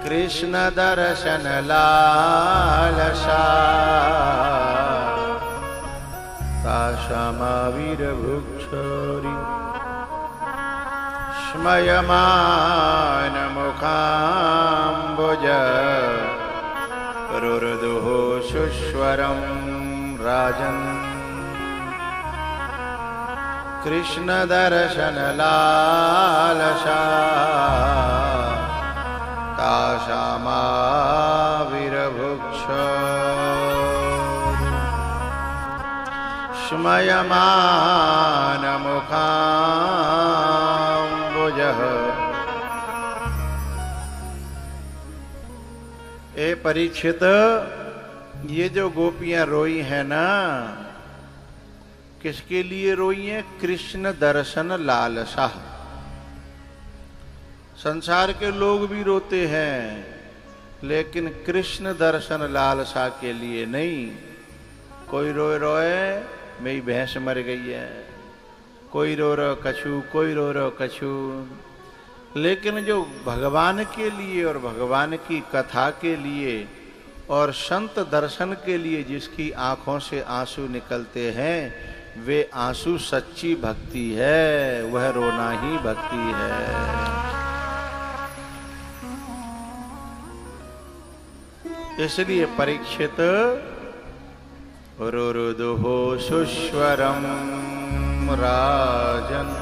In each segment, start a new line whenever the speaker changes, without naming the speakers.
कृष्ण दर्शन लालसा तासामावीर भुक्षरी स्मयमान मुखाम्बुज रुरुदुः सुस्वरं राजन् कृष्ण दर्शन लालसा तासामाविर्भुक्षरी स्मयमान मुखाम्बुजः। ए परीक्षित, ये जो गोपियां रोई हैं ना, किसके लिए रोई हैं? कृष्ण दर्शन लालसा। संसार के लोग भी रोते हैं, लेकिन कृष्ण दर्शन लालसा के लिए नहीं। कोई रोए रोए मेरी भैंस मर गई है, कोई रो रो कछू, कोई रो रो कछू। लेकिन जो भगवान के लिए और भगवान की कथा के लिए और संत दर्शन के लिए जिसकी आंखों से आंसू निकलते हैं, वे आंसू सच्ची भक्ति है, वह रोना ही भक्ति है। इसलिए परीक्षित रुरुदुः सुस्वरं राजन्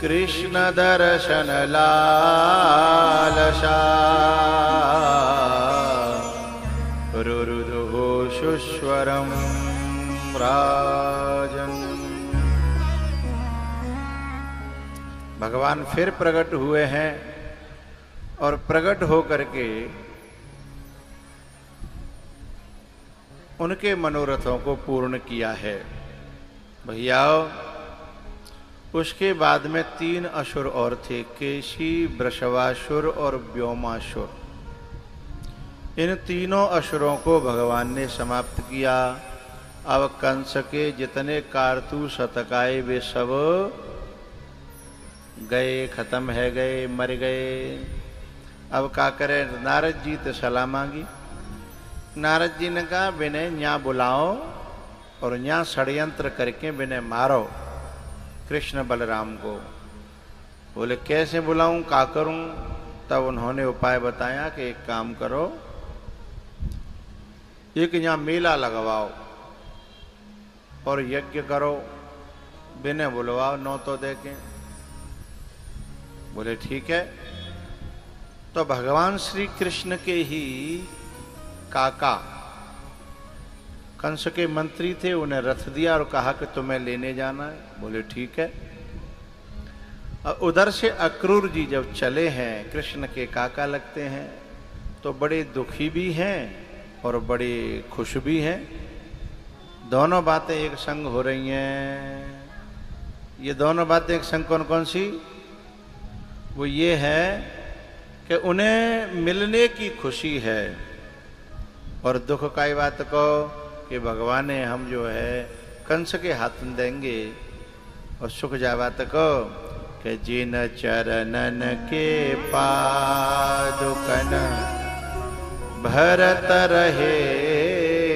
कृष्ण दर्शन लालसा रुरुदुः सुस्वरं राजन्। भगवान फिर प्रकट हुए हैं और प्रकट होकर के उनके मनोरथों को पूर्ण किया है। भैया, उसके बाद में 3 असुर और थे, केशी, वृषभासुर और व्योमासुर। इन तीनों असुरों को भगवान ने समाप्त किया। अब कंस के जितने कारतूस हतकाए वे सब गए, खत्म है गए, मर गए। अब क्या करें? नारद जी तो सलाह मांगी। नारद जी ने कहा, बिने यहाँ बुलाओ और यहाँ षड्यंत्र करके बिने मारो कृष्ण बलराम को। बोले कैसे बुलाऊं, क्या करूं? तब उन्होंने उपाय बताया कि एक काम करो, एक यहाँ मेला लगवाओ और यज्ञ करो, बिने बुलवाओ, नौ तो देके। बोले ठीक है। तो भगवान श्री कृष्ण के ही काका कंस के मंत्री थे, उन्हें रथ दिया और कहा कि तुम्हें लेने जाना है। बोले ठीक है। और उधर से अक्रूर जी जब चले हैं, कृष्ण के काका लगते हैं, तो बड़े दुखी भी हैं और बड़े खुश भी हैं। दोनों बातें एक संग हो रही हैं। ये दोनों बातें एक संग कौन कौन सी? वो ये है कि उन्हें मिलने की खुशी है और दुख का बात को कि भगवान ने हम जो है कंस के हाथ में देंगे। और सुख जावात को कि जिन चरणन के पादुकन भरत रहे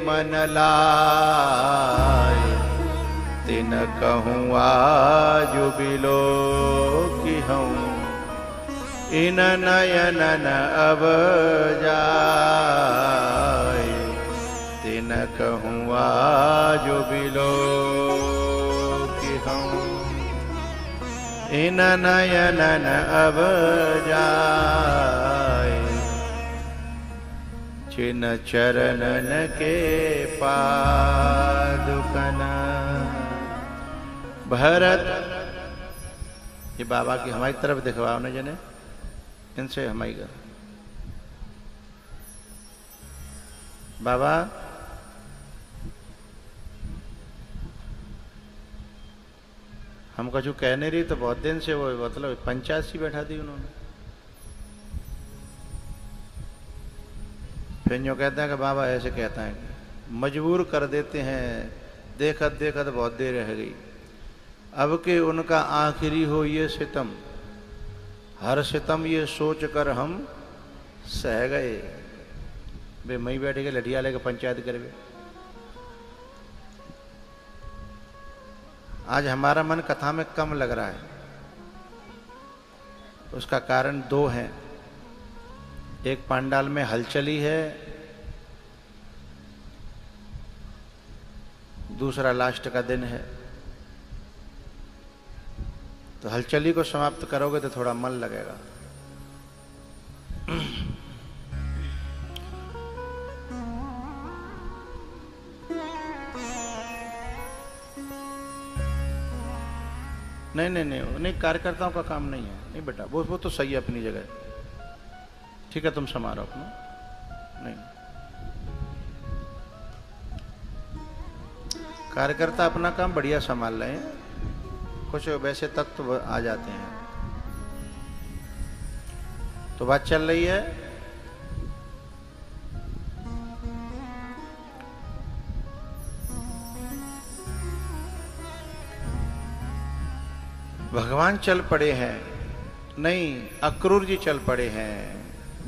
मन लाय, तिन कहूँ आज बिलो कि हम इन नयनन अब जाय, तिन कहूँ आज बिलो कि हम इन नयनन अब जाय, जिन चरणन के पादुकन भरत। ये बाबा की हमारी तरफ दिखवाओ न जने, इनसे हमारी कर बाबा। हम कुछ कह नहीं रही तो बहुत दिन से वो मतलब 85 बैठा दी उन्होंने। फिर जो कहते हैं कि बाबा ऐसे कहता है, मजबूर कर देते हैं। देखत देखत बहुत देर रह गई। अब के उनका आखिरी हो ये सितम, हर सितम ये सोच कर हम सह गए वे मई बैठे के लठिया लेके पंचायत करवे। आज हमारा मन कथा में कम लग रहा है। उसका कारण दो हैं। एक पांडाल में हलचली है, दूसरा लास्ट का दिन है। तो हलचली को समाप्त करोगे तो थोड़ा मन लगेगा। नहीं नहीं नहीं नहीं, कार्यकर्ताओं का काम नहीं है। नहीं बेटा, वो तो सही है अपनी जगह। ठीक है, तुम संभालो अपना। नहीं, कार्यकर्ता अपना काम बढ़िया संभाल रहे हैं। कुछ वैसे तत्व आ जाते हैं। तो बात चल रही है। भगवान चल पड़े हैं, नहीं अक्रूर जी चल पड़े हैं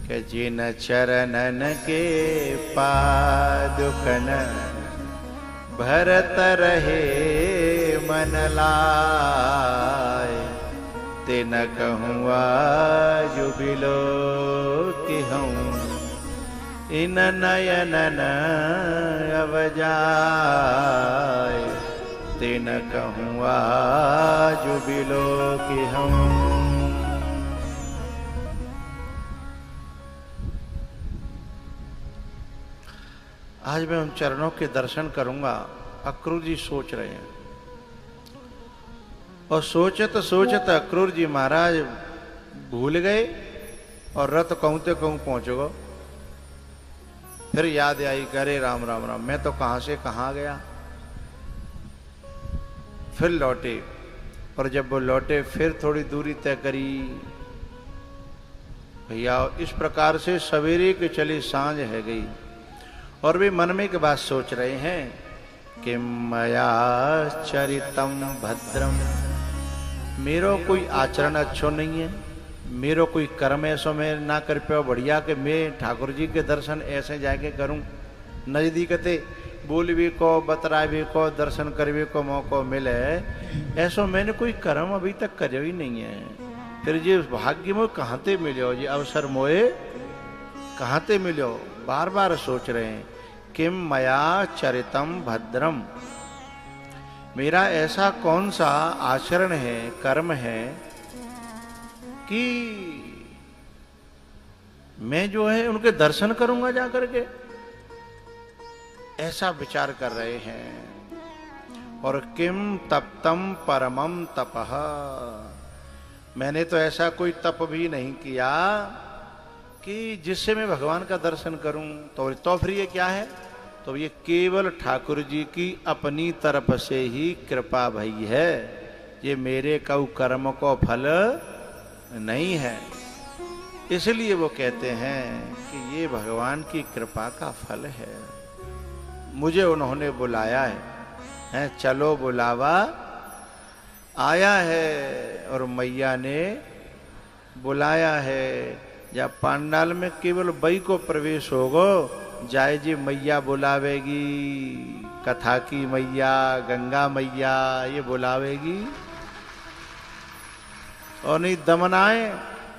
कि जिन चरणन के पादुकन भरत रहे मन लाय, ते न कहूँ आज बिलो कि हूँ इन नयनन अवजाय, ते न कहूँ आज बिलो कि हूँ। आज मैं उन चरणों के दर्शन करूंगा। अक्रूर जी सोच रहे हैं और सोचत अक्रूर जी महाराज भूल गए और रथ कहूते कहूं पहुंच गो। फिर याद आई, करे राम राम राम, मैं तो कहां से कहां गया। फिर लौटे और जब वो लौटे फिर थोड़ी दूरी तय करी। भैया इस प्रकार से सवेरे के चली सांझ है गई और वे मन में एक बात सोच रहे हैं कि मया चरितम भद्रम, मेरो कोई आचरण अच्छो नहीं है, मेरो कोई कर्म ऐसो मैं ना कर पाओ बढ़िया कि मैं ठाकुर जी के दर्शन ऐसे जाके करूं। नजदीकते बोल भी को, बतरा भी को, दर्शन कर भी को मौका मिले, ऐसो मैंने कोई कर्म अभी तक करे ही नहीं है। फिर जी भाग्य में कहाँ ते मिलो, जी अवसर मोए कहाँ ते मिलो। बार बार सोच रहे हैं किम मया चरितम भद्रम, मेरा ऐसा कौन सा आचरण है, कर्म है कि मैं जो है उनके दर्शन करूंगा जा करके। ऐसा विचार कर रहे हैं। और किम तप्तम परमम तपः, मैंने तो ऐसा कोई तप भी नहीं किया कि जिससे मैं भगवान का दर्शन करूं। तो फिर ये क्या है? तो ये केवल ठाकुर जी की अपनी तरफ से ही कृपा भई है, ये मेरे कऊ कर्म को फल नहीं है। इसलिए वो कहते हैं कि ये भगवान की कृपा का फल है। मुझे उन्होंने बुलाया है, चलो बुलावा आया है और मैया ने बुलाया है। या पांडाल में केवल बई को प्रवेश होगो, जाए जी मैया बुलावेगी, कथा की मैया, गंगा मैया ये बुलावेगी। और नहीं दमनाए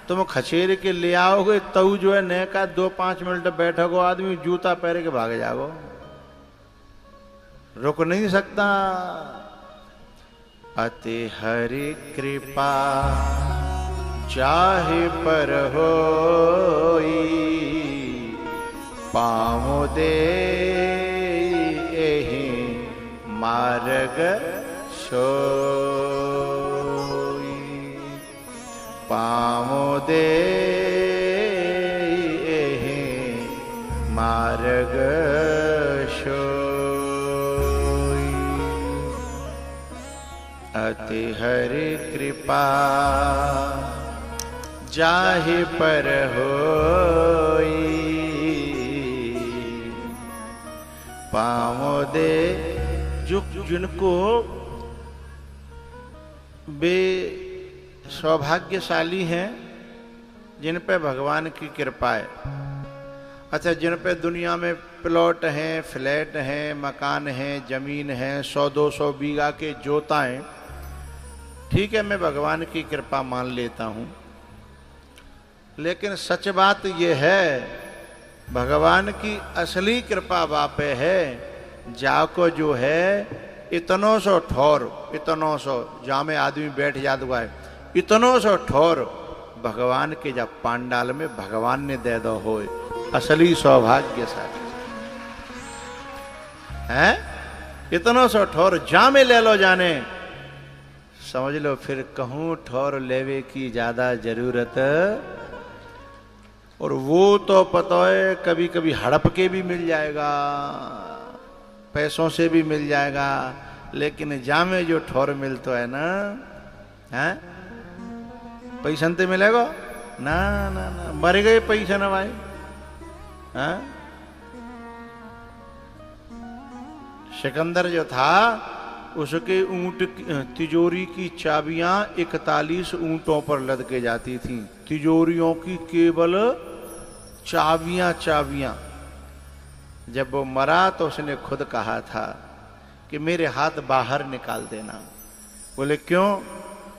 तुम खचेर के ले आओगे तऊ जो है न का 2-5 मिनट बैठोगो आदमी जूता पहन के भाग जाओ, रुक नहीं सकता। अति हरि कृपा चाहे पर होई, पाँव दे एहि मार्ग सोई, पाँव दे एहि मार्ग सोई। अति हरि कृपा जाहि पर होई, पाँव दे। जो जिनको वे सौभाग्यशाली हैं जिन पे भगवान की कृपा है। अच्छा, जिन पे दुनिया में प्लॉट हैं, फ्लैट हैं, मकान हैं, जमीन है, 100-200 बीघा के जोताएं, ठीक है, मैं भगवान की कृपा मान लेता हूं। लेकिन सच बात यह है, भगवान की असली कृपा वापे है, जाको जो है इतनो सो ठोर, इतनो सो जहाँ में आदमी बैठ जात हुआ है, इतनो सो ठोर भगवान के जब पांडाल में भगवान ने दे दो हो, असली सौभाग्यशाली है। इतनो सो ठोर जा में ले लो जाने, समझ लो फिर कहूं ठोर लेवे की ज्यादा जरूरत। और वो तो पता है कभी कभी हड़प के भी मिल जाएगा, पैसों से भी मिल जाएगा, लेकिन जामे जो ठोर मिलतो है ना, है पैसन ते मिलेगा ना ना ना, मर गए पैसा ना भाई। हाँ? सिकंदर जो था उसके ऊंट तिजोरी की चाबियां 41 ऊंटों पर लद के जाती थीं। तिजोरियों की केवल चाबियां चाबियां। जब वो मरा तो उसने खुद कहा था कि मेरे हाथ बाहर निकाल देना। बोले क्यों?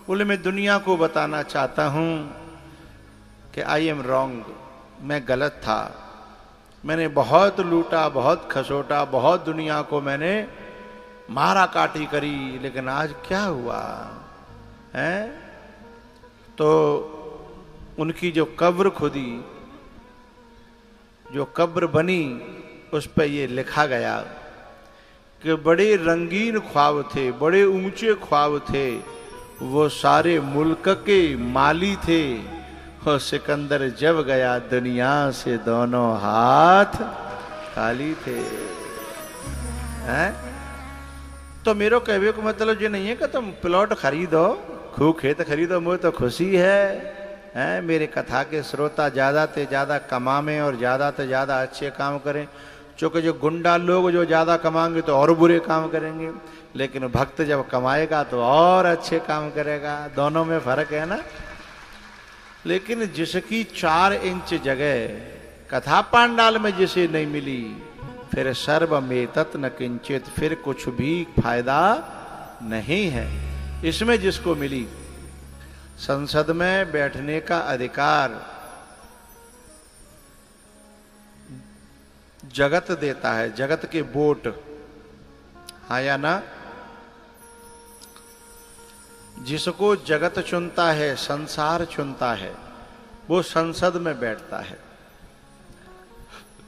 बोले मैं दुनिया को बताना चाहता हूं कि आई एम रॉन्ग, मैं गलत था, मैंने बहुत लूटा, बहुत खसोटा, बहुत दुनिया को मैंने मारा काटी करी, लेकिन आज क्या हुआ है? तो उनकी जो कब्र खुदी, जो कब्र बनी, उस पर ये लिखा गया कि बड़े रंगीन ख्वाब थे, बड़े ऊंचे ख्वाब थे, वो सारे मुल्क के माली थे, और सिकंदर जब गया दुनिया से दोनों हाथ खाली थे। हैं? तो मेरे कहवे को मतलब ये नहीं है कि तुम प्लॉट खरीदो, खूब खेत खरीदो, मुझे तो खुशी है, मेरे कथा के श्रोता ज्यादा से ज्यादा कमावें और ज्यादा से ज्यादा अच्छे काम करें। चूंकि जो गुंडा लोग जो ज्यादा कमाएंगे तो और बुरे काम करेंगे, लेकिन भक्त जब कमाएगा तो और अच्छे काम करेगा। दोनों में फर्क है ना। लेकिन जिसकी 4 इंच जगह कथा पांडाल में जिसे नहीं मिली, फिर सर्व में तत् न किंचित, फिर कुछ भी फायदा नहीं है। इसमें जिसको मिली संसद में बैठने का अधिकार जगत देता है, जगत के वोट, हाँ या ना? जिसको जगत चुनता है, संसार चुनता है, वो संसद में बैठता है।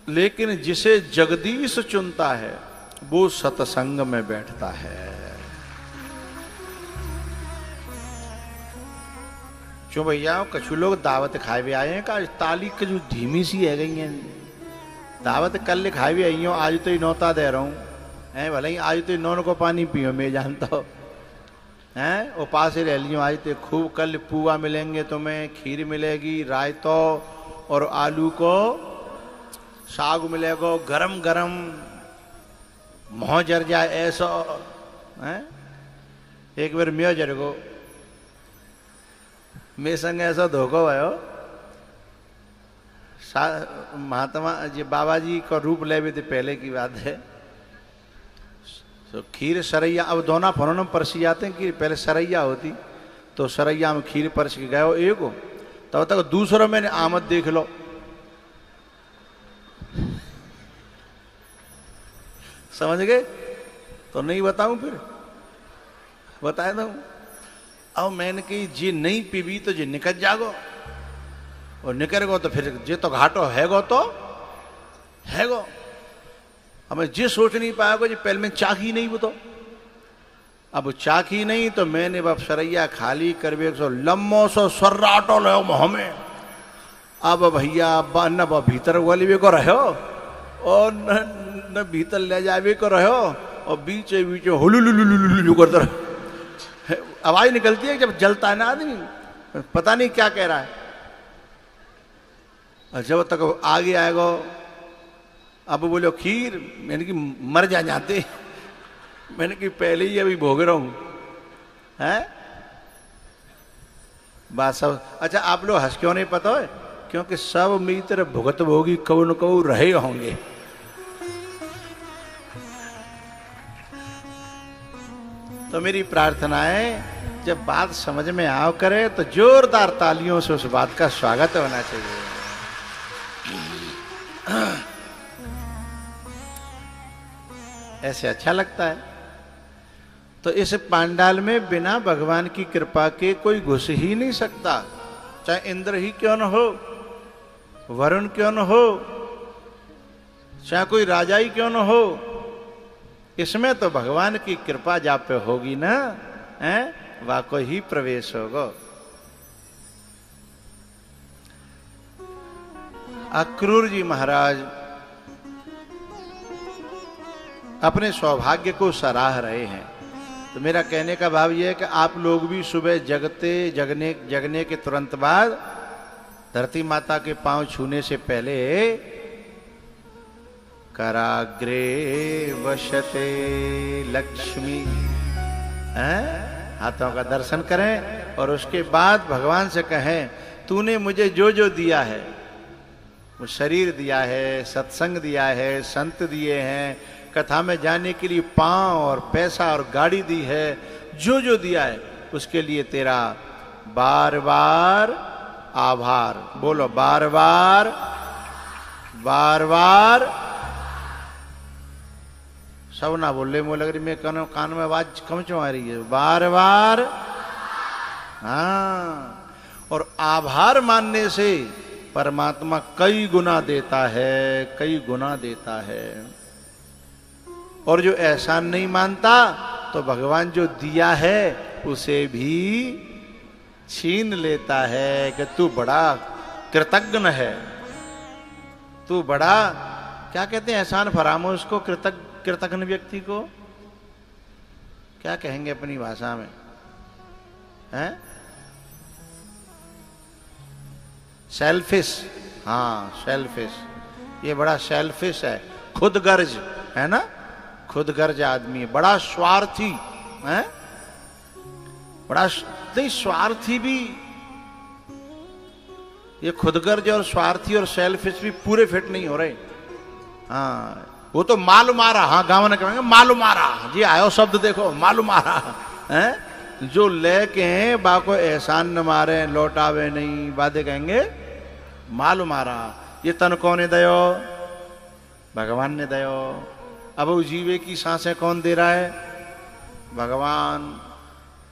लेकिन जिसे जगदीश चुनता है वो सत्संग में बैठता है। क्यों भैया? कछु लोग दावत खाए भी आए हैं का? ताली का जो धीमी सी है गई है, दावत कल खाए भी आई हो, आज तो ही नौता दे रहा हूं, भले ही आज तो नौन को पानी पियो, मैं जानता हूं, हैं उपास से रह लियो। आज तो खूब कल पुआ मिलेंगे तुम्हें, खीर मिलेगी, रायतो और आलू को साग मिलेगा, गरम गरम मोह जर जाए ऐसा है। एक बार मैं जर गो, मैं संग ऐसा धोखो भयो, महात्मा जी बाबा जी का रूप ले भी थे, पहले की बात है। तो खीर सरैया, अब दोना फनों में परसी जाते हैं कि पहले सरैया होती, तो सरैया में खीर परस के गए हो एक हो, तब तक दूसरों मैंने आमद देख लो। समझ गए? तो नहीं बताऊं, फिर बताए दो। अब मैंने कही जी नहीं पीबी तो जी निकल जागो, और निकल गो तो फिर जे तो घाटो हैगो तो हैगो। अब मैं जे सोच नहीं पाएगा जी पहले में चाखी नहीं वो तो, अब चाखी नहीं तो मैंने अब सरैया खाली करवे सो लम्बो सो सर्राटो लो हमें। अब भैया न भीतर वाली को रहो और न भीतर ले जावे को रहो, और बीचे बीचे हुलुलुलुलुलु करता रहो। आवाज निकलती है जब जलता है ना आदमी, पता नहीं क्या कह रहा है। जब तक आगे आएगा, अब बोलो खीर, मैंने कि मर जाते, मैंने कि पहले ही अभी भोग रहा हूं, है बात सब। अच्छा आप लोग हंस क्यों नहीं? पता है क्योंकि सब मित्र भुगत भोगी कबू न कबू रहे होंगे। तो मेरी प्रार्थना है जब बात समझ में आओ करे तो जोरदार तालियों से उस बात का स्वागत होना चाहिए। ऐसे अच्छा लगता है। तो इस पांडाल में बिना भगवान की कृपा के कोई घुस ही नहीं सकता, चाहे इंद्र ही क्यों न हो, वरुण क्यों न हो, चाहे कोई राजा ही क्यों न हो, इसमें तो भगवान की कृपा जा पे होगी ना, हैं, वाको ही प्रवेश होगा। अक्रूर जी महाराज अपने सौभाग्य को सराह रहे हैं। तो मेरा कहने का भाव यह है कि आप लोग भी सुबह जगने के तुरंत बाद धरती माता के पांव छूने से पहले कराग्रे वशते लक्ष्मी, हाथों का दर्शन करें और उसके बाद भगवान से कहें तूने मुझे जो जो दिया है, वो शरीर दिया है, सत्संग दिया है, संत दिए हैं, कथा में जाने के लिए पांव और पैसा और गाड़ी दी है, जो जो दिया है उसके लिए तेरा बार बार आभार। बोलो बार बार, बार बार। सब ना बोल रहे, मुझे लग रही मैं कान में आवाज कम क्यों आ रही है? बार बार। हाँ, और आभार मानने से परमात्मा कई गुना देता है, कई गुना देता है। और जो एहसान नहीं मानता तो भगवान जो दिया है उसे भी छीन लेता है कि तू बड़ा कृतज्ञ है, तू बड़ा, क्या कहते हैं एहसान फरामोश को, कृतज्ञ व्यक्ति को क्या कहेंगे अपनी भाषा में, हैं? सेल्फिश। हाँ, सेल्फिश, ये बड़ा सेल्फिश है, खुदगर्ज है ना, खुदगर्ज आदमी है, बड़ा स्वार्थी है, बड़ा नहीं, स्वार्थी भी, ये खुदगर्ज और स्वार्थी और सेल्फिश भी पूरे फिट नहीं हो रहे। हाँ, वो तो मालूम आ रहा, हाँ गाँव ने कहेंगे मालूम आ रहा, जी आयो शब्द देखो, मालूम आ रहा है, जो लेके बाको एहसान न मारे लौटावे नहीं, बातें कहेंगे मालूम आ रहा। ये तन कौन ने दयो? भगवान ने दयो। अब उस जीवे की सांसें कौन दे रहा है? भगवान।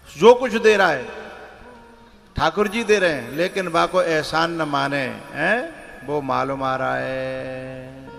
जो कुछ दे रहा है ठाकुर जी दे रहे हैं, लेकिन बाको एहसान न माने हैं, वो मालूम आ रहा है।